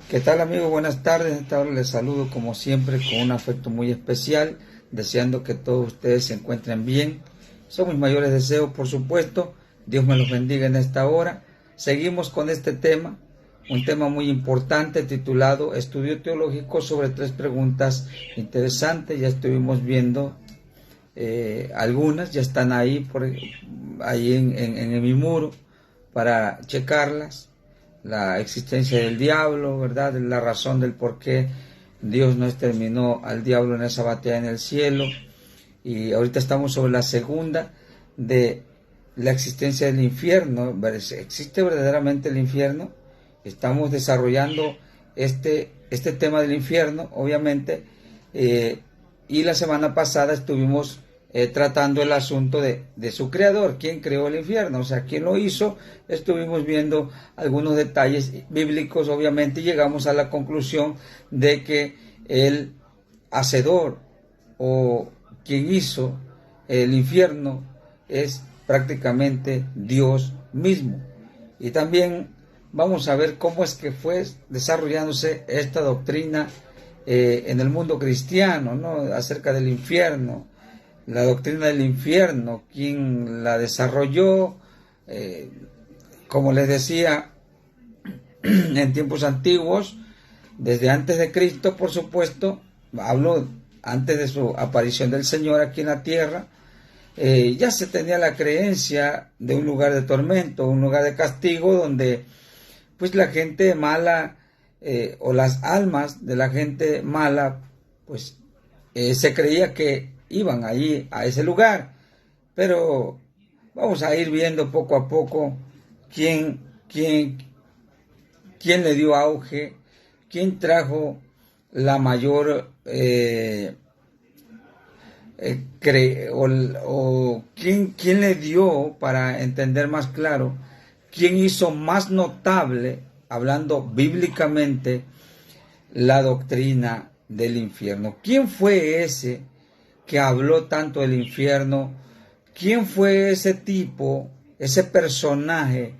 ¿Qué tal, amigos? Buenas tardes. A esta hora les saludo como siempre con un afecto muy especial, deseando que todos ustedes se encuentren bien. Son mis mayores deseos, por supuesto. Dios me los bendiga en esta hora. Seguimos con este tema, un tema muy importante titulado Estudio Teológico sobre 3 preguntas interesantes. Ya estuvimos viendo algunas, ya están ahí, ahí en mi muro para checarlas. La existencia del diablo, ¿verdad? La razón del por qué Dios no exterminó al diablo en esa batalla en el cielo. Y ahorita estamos sobre la segunda de la existencia del infierno. ¿Existe verdaderamente el infierno? Estamos desarrollando este tema del infierno, obviamente, y la semana pasada estuvimos tratando el asunto de su creador, quién creó el infierno, o sea, quién lo hizo. Estuvimos viendo algunos detalles bíblicos, obviamente, y llegamos a la conclusión de que el hacedor o quien hizo el infierno es prácticamente Dios mismo. Y también vamos a ver cómo es que fue desarrollándose esta doctrina en el mundo cristiano, ¿no? Acerca del infierno. La doctrina del infierno, quién la desarrolló, como les decía, en tiempos antiguos, desde antes de Cristo, por supuesto, hablo antes de su aparición del Señor aquí en la tierra, ya se tenía la creencia de un lugar de tormento, un lugar de castigo, donde pues la gente mala o las almas de la gente mala, pues se creía que iban allí a ese lugar. Pero vamos a ir viendo poco a poco quién le dio auge, quién trajo la mayor quién le dio, para entender más claro, quién hizo más notable, hablando bíblicamente, la doctrina del infierno. ¿Quién fue ese que habló tanto del infierno? ¿Quién fue ese tipo, ese personaje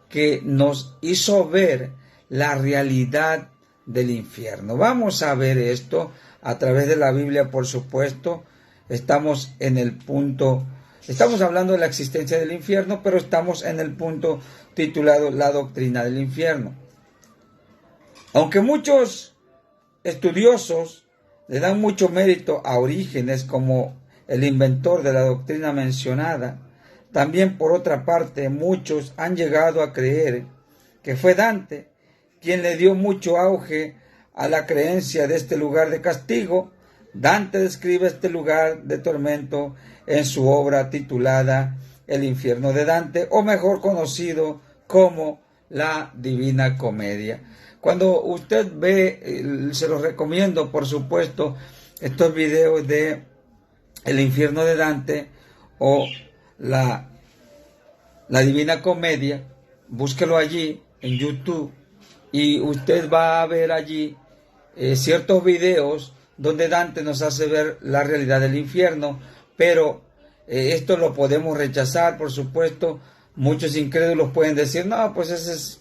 que nos hizo ver la realidad del infierno? Vamos a ver esto a través de la Biblia, por supuesto. Estamos hablando de la existencia del infierno, pero estamos en el punto titulado La doctrina del infierno. Aunque muchos estudiosos le dan mucho mérito a Orígenes como el inventor de la doctrina mencionada, también por otra parte muchos han llegado a creer que fue Dante quien le dio mucho auge a la creencia de este lugar de castigo. Dante describe este lugar de tormento en su obra titulada El infierno de Dante, o mejor conocido como la Divina Comedia. Cuando usted ve, se los recomiendo, por supuesto, estos videos de El infierno de Dante o la Divina Comedia, búsquelo allí en YouTube y usted va a ver allí ciertos videos donde Dante nos hace ver la realidad del infierno, pero esto lo podemos rechazar, por supuesto. Muchos incrédulos pueden decir, no, pues ese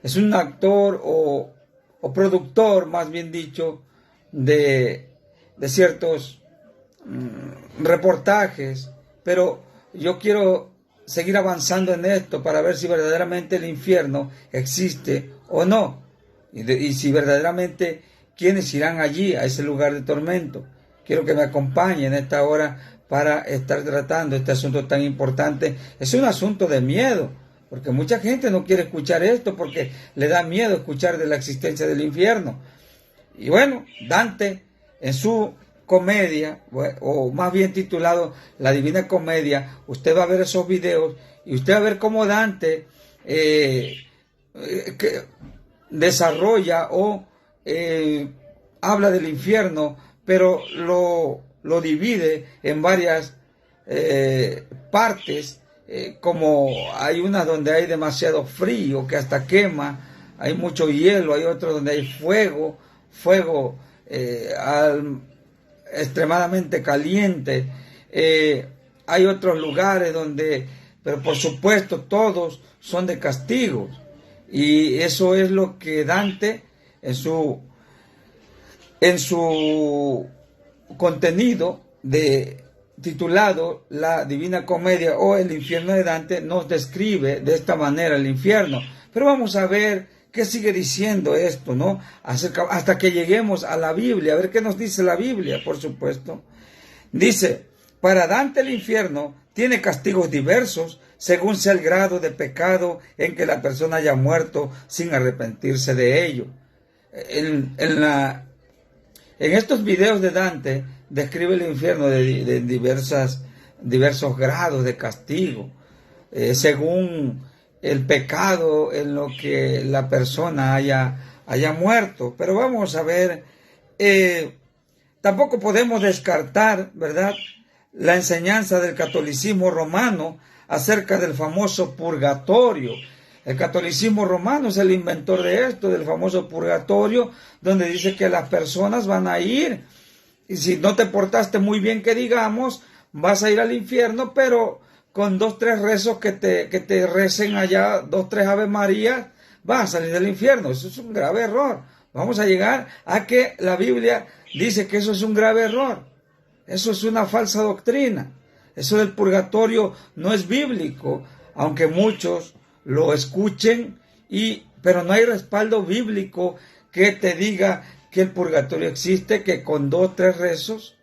es un actor o productor, más bien dicho, de ciertos reportajes. Pero yo quiero seguir avanzando en esto para ver si verdaderamente el infierno existe o no, y si verdaderamente quiénes irán allí a ese lugar de tormento. Quiero que me acompañen en esta hora para estar tratando este asunto tan importante. Es un asunto de miedo, porque mucha gente no quiere escuchar esto porque le da miedo escuchar de la existencia del infierno. Y bueno, Dante en su comedia, o más bien titulado La Divina Comedia, usted va a ver esos videos y usted va a ver cómo Dante desarrolla o habla del infierno, pero lo divide en varias partes, como hay unas donde hay demasiado frío que hasta quema, hay mucho hielo, hay otros donde hay fuego extremadamente caliente, hay otros lugares donde, pero por supuesto todos son de castigos. Y eso es lo que Dante en su contenido titulado La Divina Comedia o El Infierno de Dante nos describe de esta manera el infierno. Pero vamos a ver qué sigue diciendo esto, ¿no? Hasta que lleguemos a la Biblia, a ver qué nos dice la Biblia, por supuesto. Dice, para Dante el infierno tiene castigos diversos según sea el grado de pecado en que la persona haya muerto sin arrepentirse de ello. En estos videos de Dante describe el infierno de diversos grados de castigo, según el pecado en lo que la persona haya muerto. Pero vamos a ver, tampoco podemos descartar, ¿verdad?, la enseñanza del catolicismo romano acerca del famoso purgatorio. El catolicismo romano es el inventor de esto, del famoso purgatorio, donde dice que las personas van a ir, y si no te portaste muy bien, que digamos, vas a ir al infierno, pero con 2, 3 rezos que te recen allá, 2, 3 Ave María, vas a salir del infierno. Eso es un grave error. Vamos a llegar a que la Biblia dice que eso es un grave error. Eso es una falsa doctrina. Eso del purgatorio no es bíblico, aunque muchos lo escuchen, pero no hay respaldo bíblico que te diga que el purgatorio existe, que con 2, 3 rezos,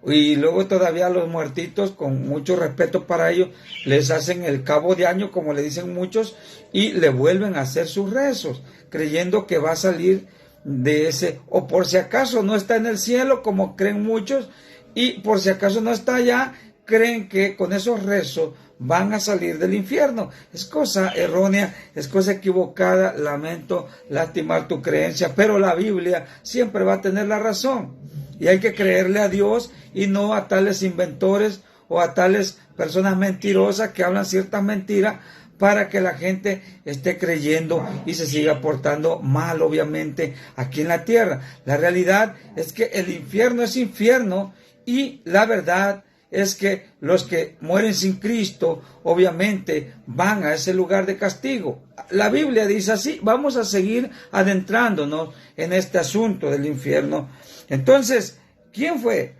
y luego todavía los muertitos, con mucho respeto para ellos, les hacen el cabo de año, como le dicen muchos, y le vuelven a hacer sus rezos, creyendo que va a salir de ese, o por si acaso no está en el cielo, como creen muchos, y por si acaso no está allá, creen que con esos rezos van a salir del infierno. Es cosa errónea, es cosa equivocada. Lamento lastimar tu creencia, pero la Biblia siempre va a tener la razón, y hay que creerle a Dios y no a tales inventores o a tales personas mentirosas que hablan ciertas mentiras para que la gente esté creyendo y se siga portando mal, obviamente, aquí en la tierra. La realidad es que el infierno es infierno, y la verdad es que los que mueren sin Cristo, obviamente, van a ese lugar de castigo. La Biblia dice así. Vamos a seguir adentrándonos en este asunto del infierno. Entonces, ¿quién fue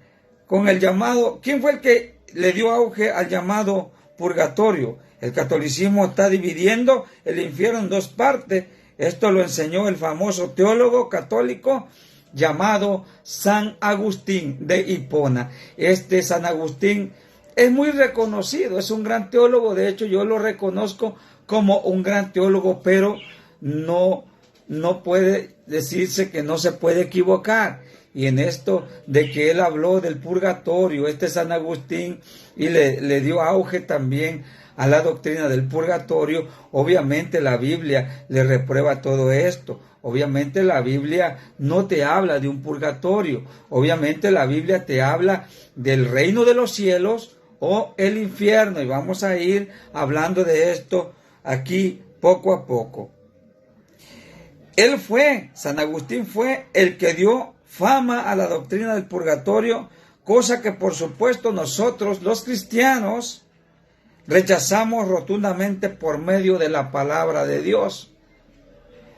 el que le dio auge al llamado purgatorio? El catolicismo está dividiendo el infierno en 2 partes. Esto lo enseñó el famoso teólogo católico llamado San Agustín de Hipona. Este San Agustín es muy reconocido, es un gran teólogo. De hecho, yo lo reconozco como un gran teólogo, pero no puede decirse que no se puede equivocar. Y en esto de que él habló del purgatorio, San Agustín, y le dio auge también a la doctrina del purgatorio, obviamente la Biblia le reprueba todo esto. Obviamente la Biblia no te habla de un purgatorio. Obviamente la Biblia te habla del reino de los cielos o el infierno. Y vamos a ir hablando de esto aquí poco a poco. San Agustín fue el que dio fama a la doctrina del purgatorio, cosa que por supuesto nosotros los cristianos rechazamos rotundamente por medio de la palabra de Dios.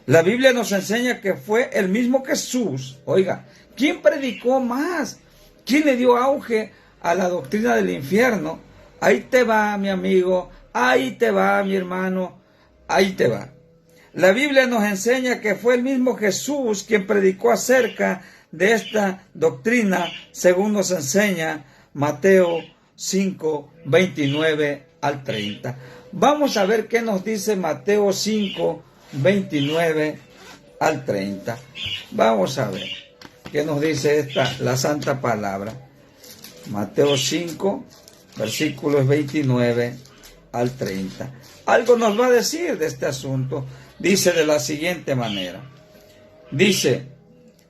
La Biblia nos enseña que fue el mismo Jesús. Oiga, ¿quién predicó más? ¿Quién le dio auge a la doctrina del infierno? Ahí te va, mi amigo, ahí te va, mi hermano, ahí te va. La Biblia nos enseña que fue el mismo Jesús quien predicó acerca de esta doctrina, según nos enseña Mateo 5, 29 al 30. Vamos a ver qué nos dice Mateo 5, 29 al 30. Vamos a ver qué nos dice la santa palabra. Mateo 5, versículos 29 al 30. Algo nos va a decir de este asunto. Dice de la siguiente manera. Dice,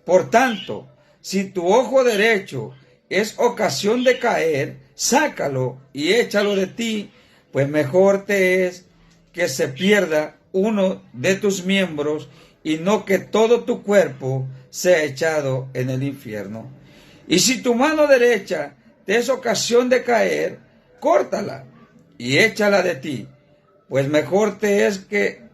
por tanto, si tu ojo derecho es ocasión de caer, sácalo y échalo de ti, pues mejor te es que se pierda uno de tus miembros y no que todo tu cuerpo sea echado en el infierno. Y si tu mano derecha te es ocasión de caer, córtala y échala de ti, pues mejor te es que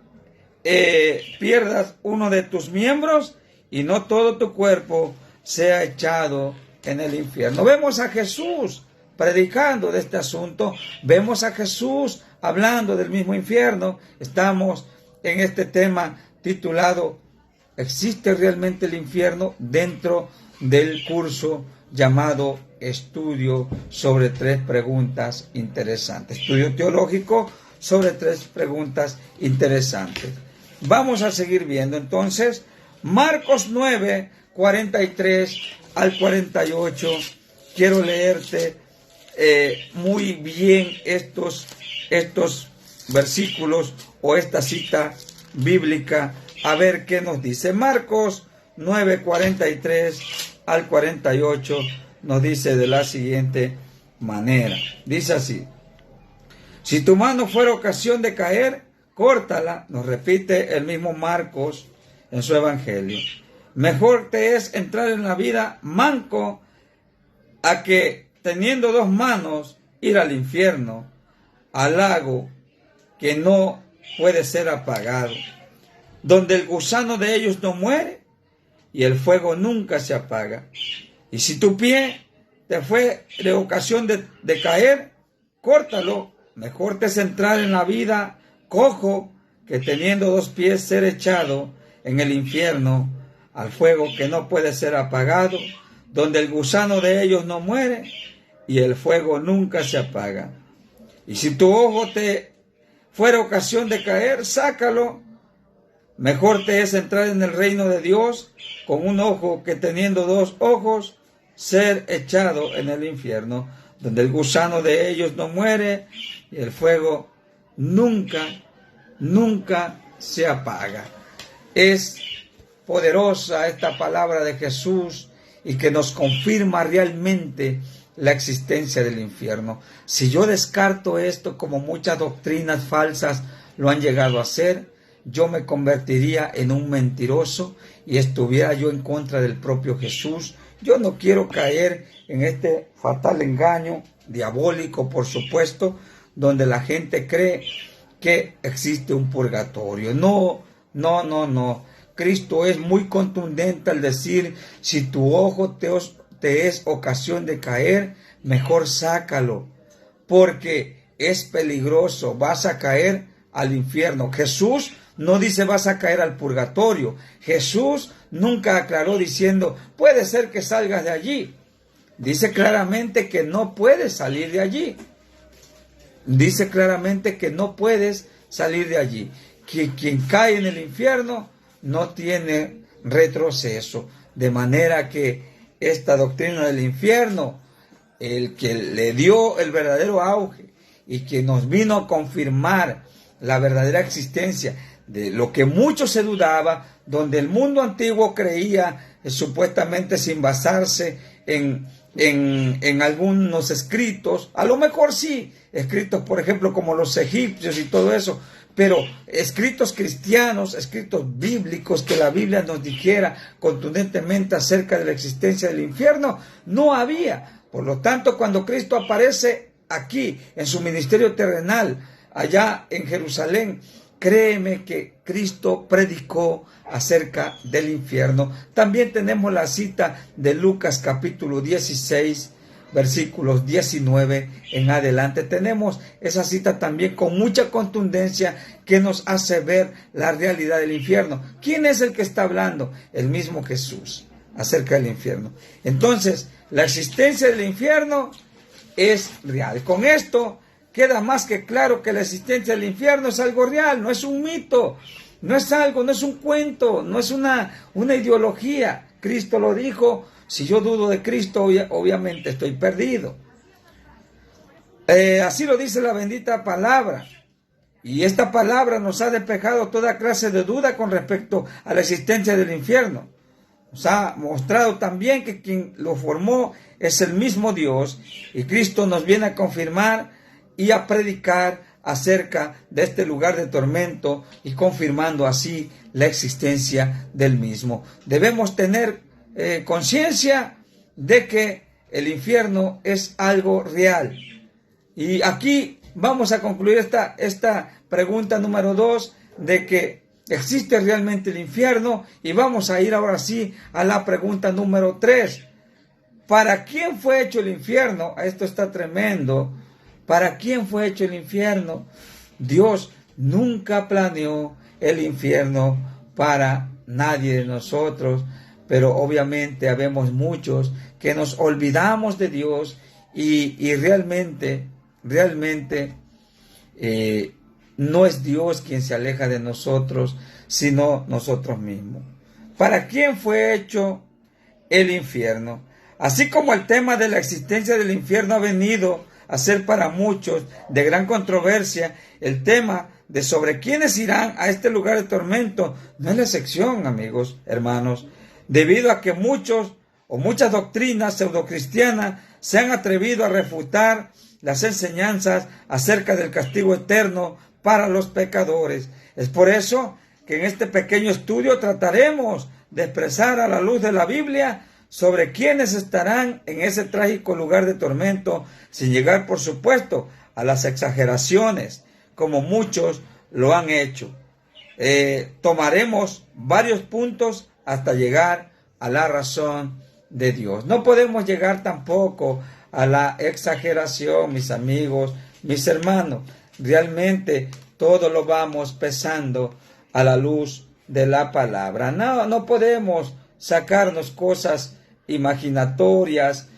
pierdas uno de tus miembros y no todo tu cuerpo sea echado en el infierno. Vemos a Jesús predicando de este asunto, vemos a Jesús hablando del mismo infierno. Estamos en este tema titulado ¿existe realmente el infierno?, dentro del curso llamado Estudio sobre 3 preguntas interesantes. Estudio teológico sobre 3 preguntas interesantes. Vamos a seguir viendo entonces Marcos 9, 43 al 48. Quiero leerte muy bien estos versículos o esta cita bíblica, a ver qué nos dice. Marcos 9, 43 al 48 nos dice de la siguiente manera. Dice así: si tu mano fuera ocasión de caer, córtala. Nos repite el mismo Marcos en su evangelio. Mejor te es entrar en la vida manco a que teniendo 2 manos ir al infierno, al lago que no puede ser apagado, donde el gusano de ellos no muere y el fuego nunca se apaga. Y si tu pie te fue de ocasión de caer, córtalo. Mejor te es entrar en la vida cojo que teniendo 2 pies ser echado en el infierno, al fuego que no puede ser apagado, donde el gusano de ellos no muere y el fuego nunca se apaga. Y si tu ojo te fuera ocasión de caer, sácalo. Mejor te es entrar en el reino de Dios con un ojo que teniendo 2 ojos ser echado en el infierno, donde el gusano de ellos no muere y el fuego nunca se apaga. Es poderosa esta palabra de Jesús y que nos confirma realmente la existencia del infierno. Si yo descarto esto, como muchas doctrinas falsas lo han llegado a hacer, yo me convertiría en un mentiroso y estuviera yo en contra del propio Jesús. Yo no quiero caer en este fatal engaño diabólico, por supuesto, donde la gente cree que existe un purgatorio. No. Cristo es muy contundente al decir: si tu ojo te es ocasión de caer, mejor sácalo, porque es peligroso, vas a caer al infierno. Jesús no dice vas a caer al purgatorio. Jesús nunca aclaró diciendo puede ser que salgas de allí. Dice claramente que no puedes salir de allí. Dice claramente que no puedes salir de allí. Que quien cae en el infierno no tiene retroceso. De manera que esta doctrina del infierno, el que le dio el verdadero auge y que nos vino a confirmar la verdadera existencia de lo que mucho se dudaba, donde el mundo antiguo creía supuestamente sin basarse en algunos escritos, a lo mejor sí, escritos por ejemplo como los egipcios y todo eso, pero escritos cristianos, escritos bíblicos, que la Biblia nos dijera contundentemente acerca de la existencia del infierno, no había. Por lo tanto, cuando Cristo aparece aquí en su ministerio terrenal, allá en Jerusalén, créeme que Cristo predicó acerca del infierno. También tenemos la cita de Lucas capítulo 16, versículos 19 en adelante. Tenemos esa cita también con mucha contundencia que nos hace ver la realidad del infierno. ¿Quién es el que está hablando? El mismo Jesús acerca del infierno. Entonces, la existencia del infierno es real. Con esto queda más que claro que la existencia del infierno es algo real, no es un mito, no es algo, no es un cuento, no es una ideología. Cristo lo dijo. Si yo dudo de Cristo, obviamente estoy perdido. Así lo dice la bendita palabra. Y esta palabra nos ha despejado toda clase de duda con respecto a la existencia del infierno. Nos ha mostrado también que quien lo formó es el mismo Dios. Y Cristo nos viene a confirmar y a predicar acerca de este lugar de tormento y confirmando así la existencia del mismo. Debemos tener conciencia de que el infierno es algo real. Y aquí vamos a concluir esta pregunta número 2, de que ¿existe realmente el infierno? Y vamos a ir ahora sí a la pregunta número 3. ¿Para quién fue hecho el infierno? Esto está tremendo. ¿Para quién fue hecho el infierno? Dios nunca planeó el infierno para nadie de nosotros, pero obviamente habemos muchos que nos olvidamos de Dios y realmente no es Dios quien se aleja de nosotros, sino nosotros mismos. ¿Para quién fue hecho el infierno? Así como el tema de la existencia del infierno ha venido a ser para muchos de gran controversia, el tema de sobre quiénes irán a este lugar de tormento no es la excepción, amigos, hermanos, debido a que muchos o muchas doctrinas pseudocristianas se han atrevido a refutar las enseñanzas acerca del castigo eterno para los pecadores. Es por eso que en este pequeño estudio trataremos de expresar a la luz de la Biblia sobre quiénes estarán en ese trágico lugar de tormento, sin llegar, por supuesto, a las exageraciones, como muchos lo han hecho. Tomaremos varios puntos hasta llegar a la razón de Dios. No podemos llegar tampoco a la exageración, mis amigos, mis hermanos. Realmente todo lo vamos pesando a la luz de la palabra. No podemos sacarnos cosas imaginatorias,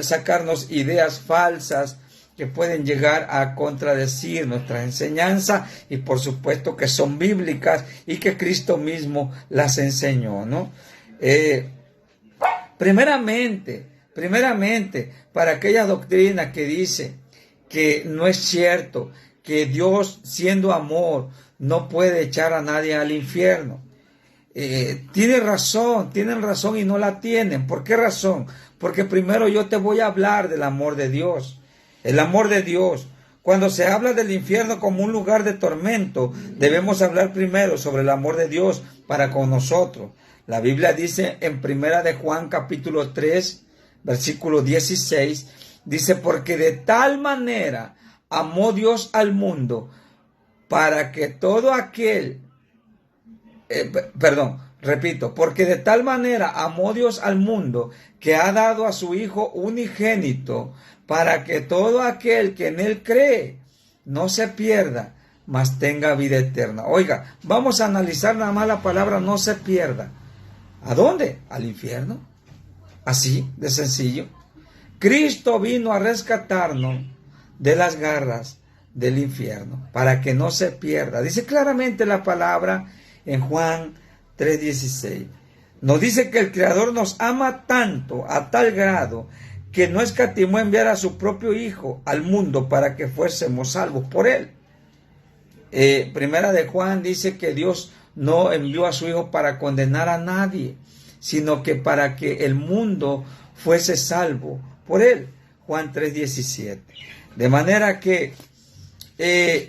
sacarnos ideas falsas que pueden llegar a contradecir nuestra enseñanza y por supuesto que son bíblicas y que Cristo mismo las enseñó, ¿no? Primeramente, para aquella doctrina que dice que no es cierto, que Dios, siendo amor, no puede echar a nadie al infierno. Tienen razón y no la tienen. ¿Por qué razón? Porque primero yo te voy a hablar del amor de Dios. El amor de Dios. Cuando se habla del infierno como un lugar de tormento, debemos hablar primero sobre el amor de Dios para con nosotros. La Biblia dice en 1 de Juan capítulo 3, versículo 16, dice, porque de tal manera amó Dios al mundo para que todo aquel, porque de tal manera amó Dios al mundo que ha dado a su Hijo unigénito para que todo aquel que en él cree no se pierda, mas tenga vida eterna. Oiga, vamos a analizar nada más la palabra no se pierda. ¿A dónde? Al infierno. Así de sencillo. Cristo vino a rescatarnos de las garras del infierno para que no se pierda. Dice claramente la palabra en Juan 3:16. Nos dice que el Creador nos ama tanto, a tal grado, que no escatimó enviar a su propio Hijo al mundo para que fuésemos salvos por él. Primera de Juan dice que Dios no envió a su Hijo para condenar a nadie, sino que para que el mundo fuese salvo por él. Juan 3:17. De manera que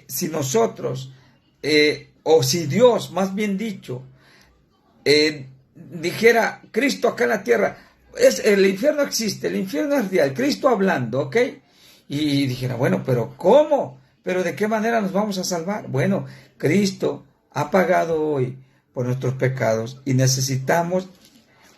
si nosotros, o si Dios, más bien dicho, dijera, Cristo acá en la tierra, el infierno existe, el infierno es real, Cristo hablando, ¿ok? Y dijera, bueno, pero ¿cómo? ¿Pero de qué manera nos vamos a salvar? Bueno, Cristo ha pagado hoy por nuestros pecados y necesitamos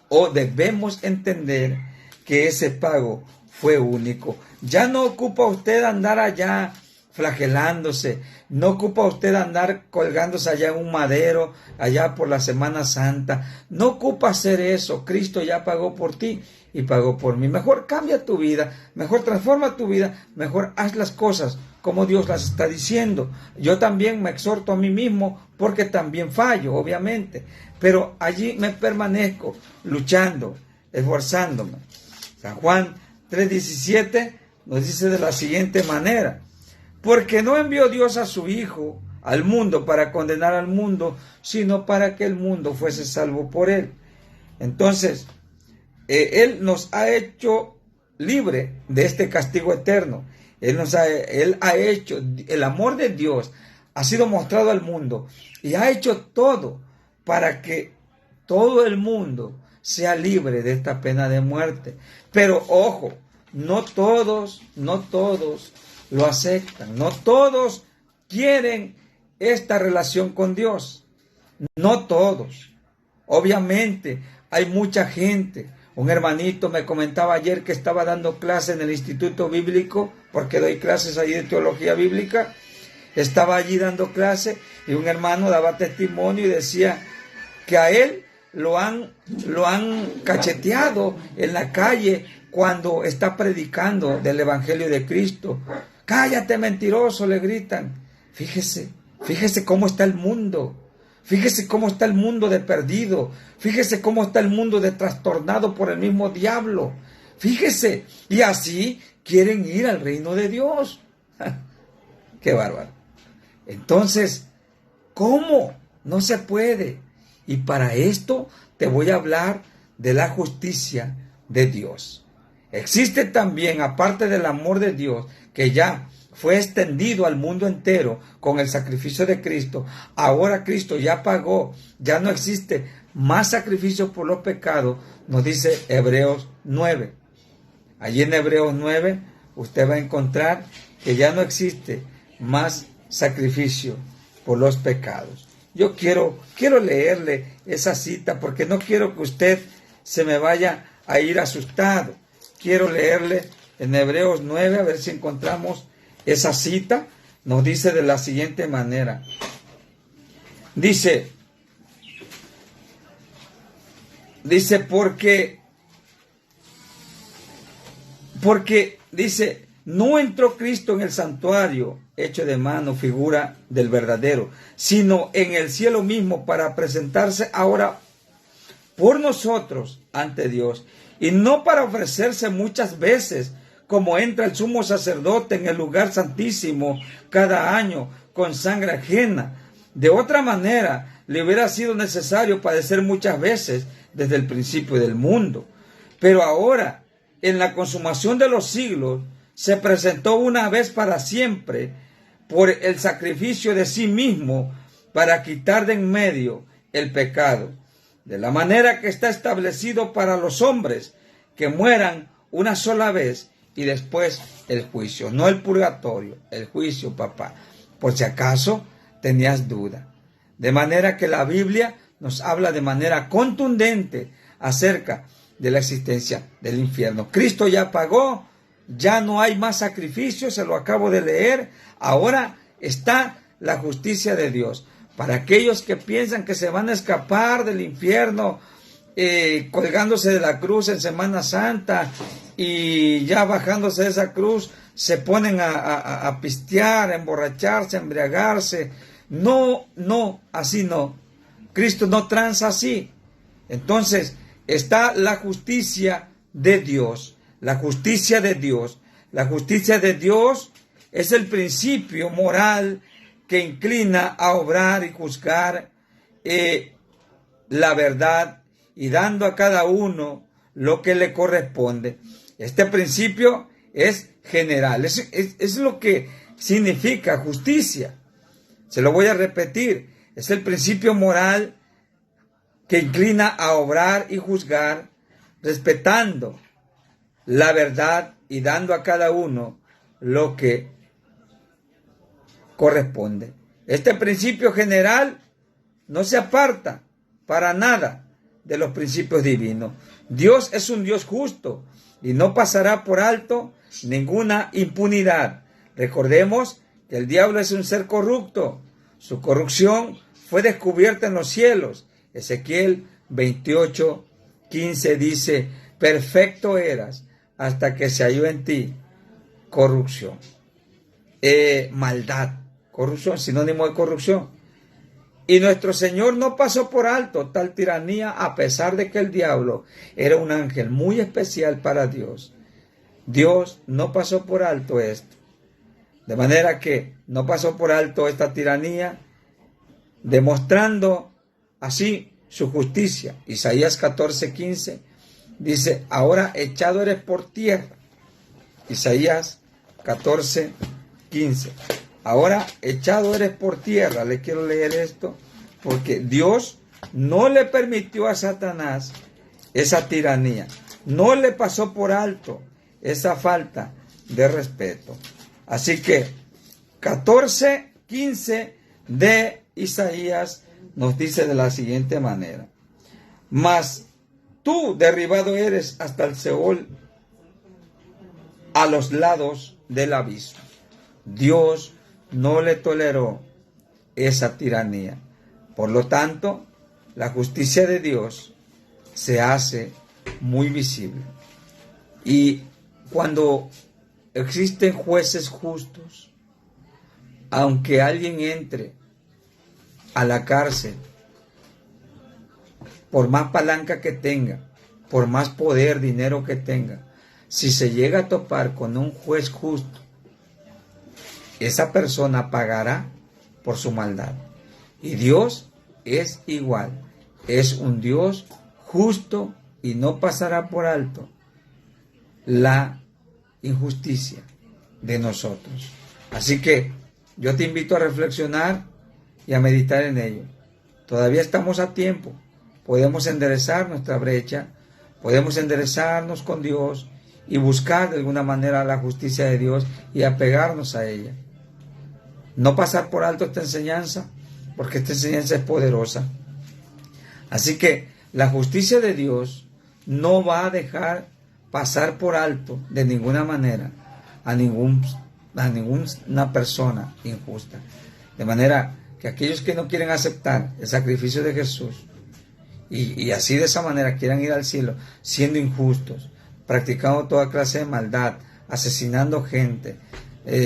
o debemos entender que ese pago fue único. Ya no ocupa usted andar allá flagelándose, no ocupa usted andar colgándose allá en un madero, allá por la Semana Santa, no ocupa hacer eso. Cristo ya pagó por ti y pagó por mí. Mejor cambia tu vida, mejor transforma tu vida, mejor haz las cosas como Dios las está diciendo. Yo también me exhorto a mí mismo porque también fallo, obviamente, pero allí me permanezco luchando, esforzándome. San Juan 3:17 nos dice de la siguiente manera: porque no envió Dios a su Hijo al mundo para condenar al mundo, sino para que el mundo fuese salvo por él. Entonces, Él nos ha hecho libre de este castigo eterno. Él ha hecho, el amor de Dios ha sido mostrado al mundo y ha hecho todo para que todo el mundo sea libre de esta pena de muerte. Pero ojo, no todos lo aceptan, no todos quieren esta relación con Dios. No todos. Obviamente, hay mucha gente. Un hermanito me comentaba ayer que estaba dando clases en el Instituto Bíblico, porque doy clases allí de teología bíblica. Estaba allí dando clases y un hermano daba testimonio y decía que a él lo han cacheteado en la calle cuando está predicando del Evangelio de Cristo. Cállate, mentiroso, le gritan. Fíjese cómo está el mundo. Fíjese cómo está el mundo de perdido. Fíjese cómo está el mundo de trastornado por el mismo diablo. Fíjese. Y así quieren ir al reino de Dios. Qué bárbaro. Entonces, ¿cómo? No se puede. Y para esto te voy a hablar de la justicia de Dios. Existe también, aparte del amor de Dios, que ya fue extendido al mundo entero con el sacrificio de Cristo. Ahora Cristo ya pagó, ya no existe más sacrificio por los pecados, nos dice Hebreos 9. Allí en Hebreos 9 usted va a encontrar que ya no existe más sacrificio por los pecados. Yo quiero leerle esa cita porque no quiero que usted se me vaya a ir asustado. Quiero leerle en Hebreos 9 a ver si encontramos esa cita. Nos dice de la siguiente manera. Dice porque dice, no entró Cristo en el santuario hecho de mano, figura del verdadero, sino en el cielo mismo para presentarse ahora por nosotros ante Dios, y no para ofrecerse muchas veces, como entra el sumo sacerdote en el lugar santísimo cada año con sangre ajena. De otra manera, le hubiera sido necesario padecer muchas veces desde el principio del mundo. Pero ahora, en la consumación de los siglos, se presentó una vez para siempre por el sacrificio de sí mismo para quitar de en medio el pecado, de la manera que está establecido para los hombres que mueran una sola vez y después el juicio, no el purgatorio, el juicio, papá, por si acaso tenías duda. De manera que la Biblia nos habla de manera contundente acerca de la existencia del infierno. Cristo ya pagó, ya no hay más sacrificios, se lo acabo de leer. Ahora está la justicia de Dios. Para aquellos que piensan que se van a escapar del infierno, colgándose de la cruz en Semana Santa y ya bajándose de esa cruz, se ponen a pistear, a emborracharse, a embriagarse. No, así no. Cristo no tranza así. Entonces está la justicia de Dios. La justicia de Dios. La justicia de Dios es el principio moral que inclina a obrar y juzgar la verdad y dando a cada uno lo que le corresponde. Este principio es general. Es lo que significa justicia. Se lo voy a repetir. Es el principio moral que inclina a obrar y juzgar, respetando la verdad y dando a cada uno lo que corresponde. Este principio general no se aparta para nada de los principios divinos. Dios es un Dios justo y no pasará por alto ninguna impunidad. Recordemos que el diablo es un ser corrupto. Su corrupción fue descubierta en los cielos. Ezequiel 28:15 dice, perfecto eras hasta que se halló en ti corrupción. Maldad, corrupción, sinónimo de corrupción. Y nuestro Señor no pasó por alto tal tiranía, a pesar de que el diablo era un ángel muy especial para Dios. Dios no pasó por alto esto. De manera que no pasó por alto esta tiranía, demostrando así su justicia. Isaías 14:15 dice, ahora echado eres por tierra. Isaías 14:15. Ahora echado eres por tierra. Le quiero leer esto porque Dios no le permitió a Satanás esa tiranía. No le pasó por alto esa falta de respeto. Así que 14:15 de Isaías nos dice de la siguiente manera: mas tú derribado eres hasta el Seol, a los lados del abismo. Dios no le toleró esa tiranía. Por lo tanto, la justicia de Dios se hace muy visible. Y cuando existen jueces justos, aunque alguien entre a la cárcel, por más palanca que tenga, por más poder, dinero que tenga, si se llega a topar con un juez justo, esa persona pagará por su maldad. Y Dios es igual, es un Dios justo y no pasará por alto la injusticia de nosotros. Así que yo te invito a reflexionar y a meditar en ello. Todavía estamos a tiempo. Podemos enderezar nuestra brecha, podemos enderezarnos con Dios y buscar de alguna manera la justicia de Dios y apegarnos a ella. No pasar por alto esta enseñanza, porque esta enseñanza es poderosa. Así que la justicia de Dios no va a dejar pasar por alto de ninguna manera a ninguna persona injusta. De manera que aquellos que no quieren aceptar el sacrificio de Jesús y así de esa manera quieran ir al cielo siendo injustos, practicando toda clase de maldad, asesinando gente,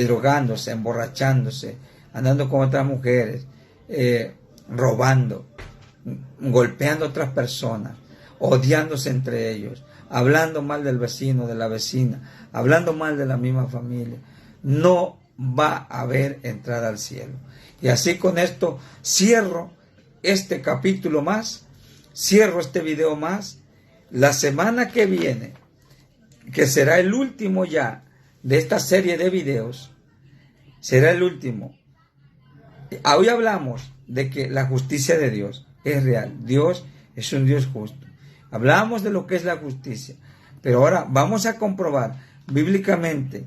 drogándose, emborrachándose, andando con otras mujeres, robando, golpeando a otras personas, odiándose entre ellos, hablando mal del vecino, de la vecina, hablando mal de la misma familia, no va a haber entrada al cielo. Y así con esto cierro este capítulo más, cierro este video más. La semana que viene, que será el último ya de esta serie de videos, será el último. Hoy hablamos de que la justicia de Dios es real. Dios es un Dios justo. Hablamos de lo que es la justicia, pero ahora vamos a comprobar bíblicamente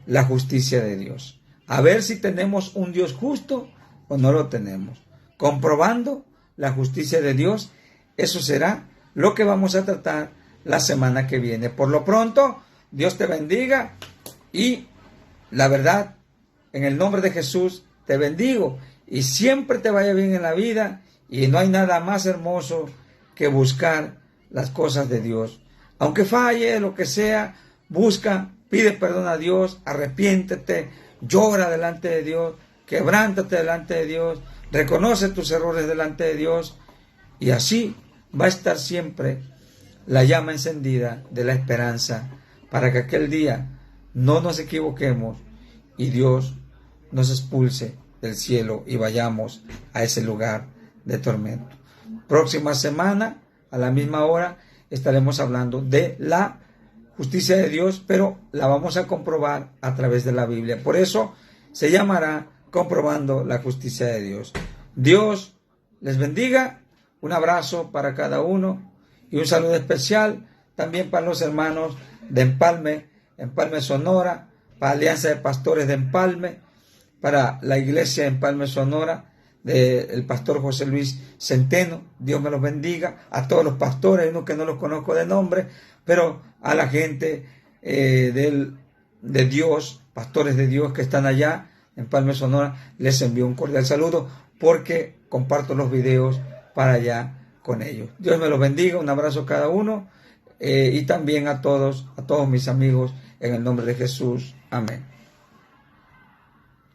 la justicia de Dios. A ver si tenemos un Dios justo o no lo tenemos. Comprobando la justicia de Dios, eso será lo que vamos a tratar la semana que viene. Por lo pronto, Dios te bendiga y la verdad, en el nombre de Jesús, te bendigo y siempre te vaya bien en la vida, y no hay nada más hermoso que buscar las cosas de Dios. Aunque falle, lo que sea, busca, pide perdón a Dios, arrepiéntete, llora delante de Dios, quebrántate delante de Dios, reconoce tus errores delante de Dios, y así va a estar siempre la llama encendida de la esperanza para que aquel día no nos equivoquemos y Dios nos expulse del cielo y vayamos a ese lugar de tormento. Próxima semana, a la misma hora, estaremos hablando de la justicia de Dios, pero la vamos a comprobar a través de la Biblia. Por eso se llamará Comprobando la Justicia de Dios. Dios les bendiga. Un abrazo para cada uno y un saludo especial también para los hermanos de Empalme, Sonora, para Alianza de Pastores de Empalme, para la Iglesia de Empalme, Sonora, del pastor José Luis Centeno. Dios me los bendiga. A todos los pastores, uno que no los conozco de nombre, pero a la gente de Dios, pastores de Dios que están allá en Empalme, Sonora, les envío un cordial saludo porque comparto los videos para allá con ellos. Dios me los bendiga, un abrazo a cada uno y también a todos mis amigos en el nombre de Jesús. Amén.